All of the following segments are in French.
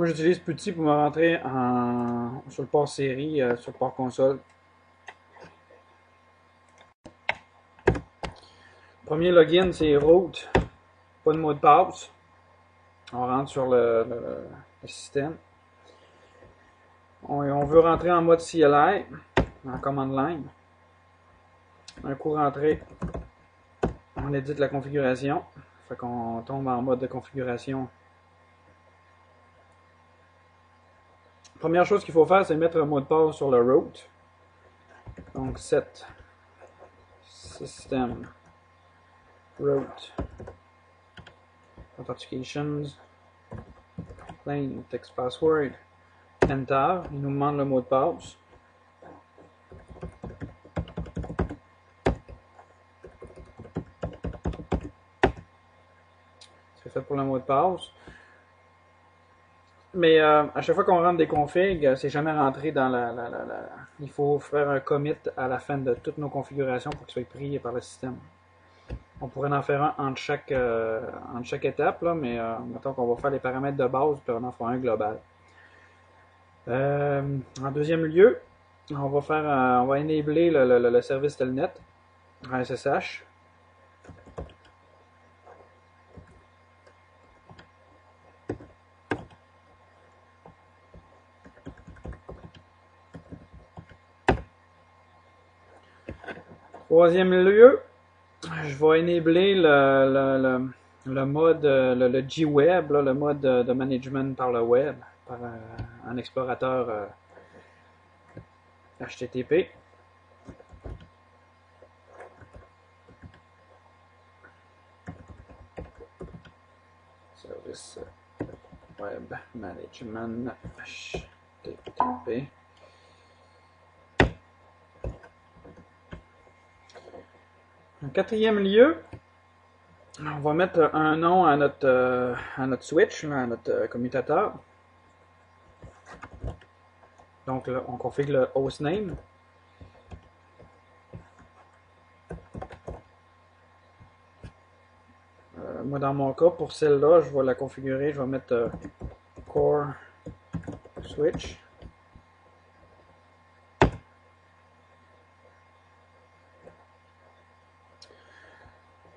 Moi, j'utilise Putty pour me rentrer sur le port série, sur le port console. Premier login, c'est root. Pas de mot de passe. On rentre sur le système. On veut rentrer en mode CLI, en command line. Un coup rentré, on édite la configuration. Fait qu'on tombe en mode de configuration. Première chose qu'il faut faire, c'est mettre un mot de passe sur le root. Donc set system root authentications plain text password enter. Il nous demande le mot de passe. C'est fait pour le mot de passe. Mais à chaque fois qu'on rentre des configs, c'est jamais rentré dans Il faut faire un commit à la fin de toutes nos configurations pour qu'ils soient pris par le système. On pourrait en faire un entre chaque étape, là, mais mettons qu'on va faire les paramètres de base, puis on en fera un global. En deuxième lieu, on va enabler le service Telnet en SSH. Troisième lieu, je vais enabler le mode, le G-Web, le mode de management par le web, par un explorateur HTTP. Service Web Management HTTP. En quatrième lieu, on va mettre un nom à notre switch, à notre commutateur. Donc là, on configure le hostname. Moi, dans mon cas, pour celle-là, je vais la configurer. Je vais mettre core switch.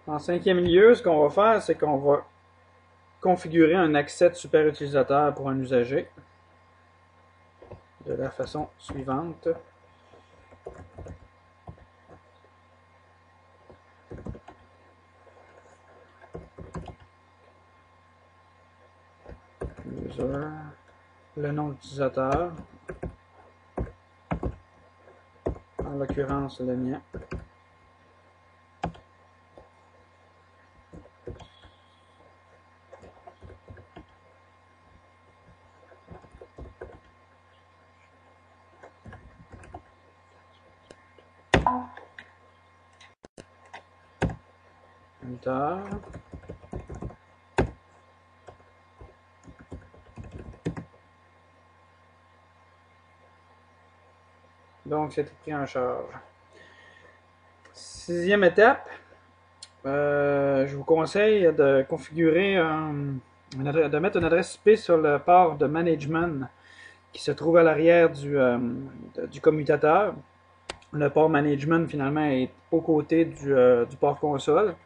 En cinquième lieu, ce qu'on va faire, c'est qu'on va configurer un accès de super utilisateur pour un usager de la façon suivante. User, le nom d'utilisateur, en l'occurrence le mien. Enter. Donc, c'est pris en charge. Sixième étape, je vous conseille de configurer, de mettre une adresse IP sur le port de management qui se trouve à l'arrière du commutateur. Le port management, finalement, est aux côtés du port console.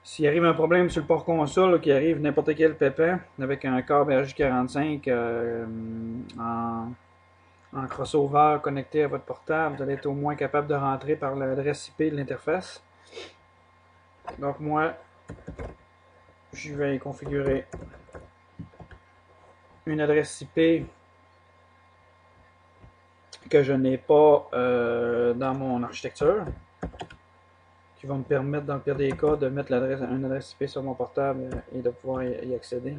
S'il arrive un problème sur le port console, qu'il arrive n'importe quel pépin avec un câble RJ45 en crossover connecté à votre portable, vous allez être au moins capable de rentrer par l'adresse IP de l'interface. Donc moi, je vais configurer une adresse IP que je n'ai pas dans mon architecture, qui va me permettre, dans le pire des cas, de mettre une adresse IP sur mon portable et de pouvoir y accéder.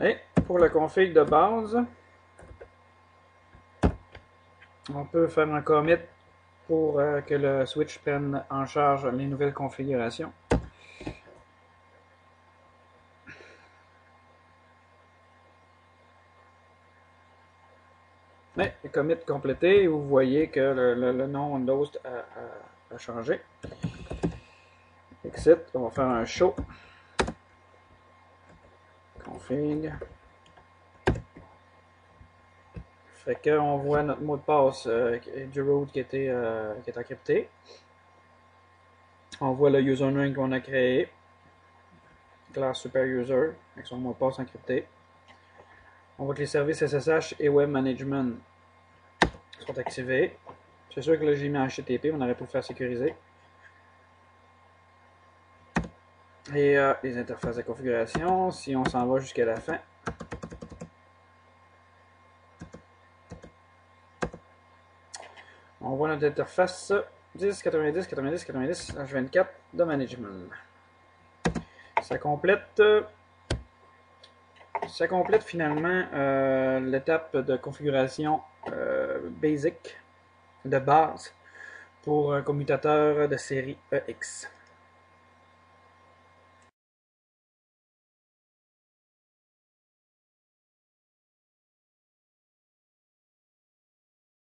Et pour la config de base, on peut faire un commit pour que le switch prenne en charge les nouvelles configurations. Mais le commit complété, vous voyez que le nom Windows a changé. Exit, on va faire un show. Config. Fait qu'on voit notre mot de passe du root qui est encrypté. On voit le username qu'on a créé. Classe super user avec son mot de passe encrypté. On voit que les services SSH et Web Management sont activés. C'est sûr que là j'ai mis en HTTP, on aurait pu le faire sécuriser. Et les interfaces de configuration, si on s'en va jusqu'à la fin. On voit notre interface 10, 90, 90, 90, H24 de management. Ça complète finalement l'étape de configuration basic, de base, pour un commutateur de série EX.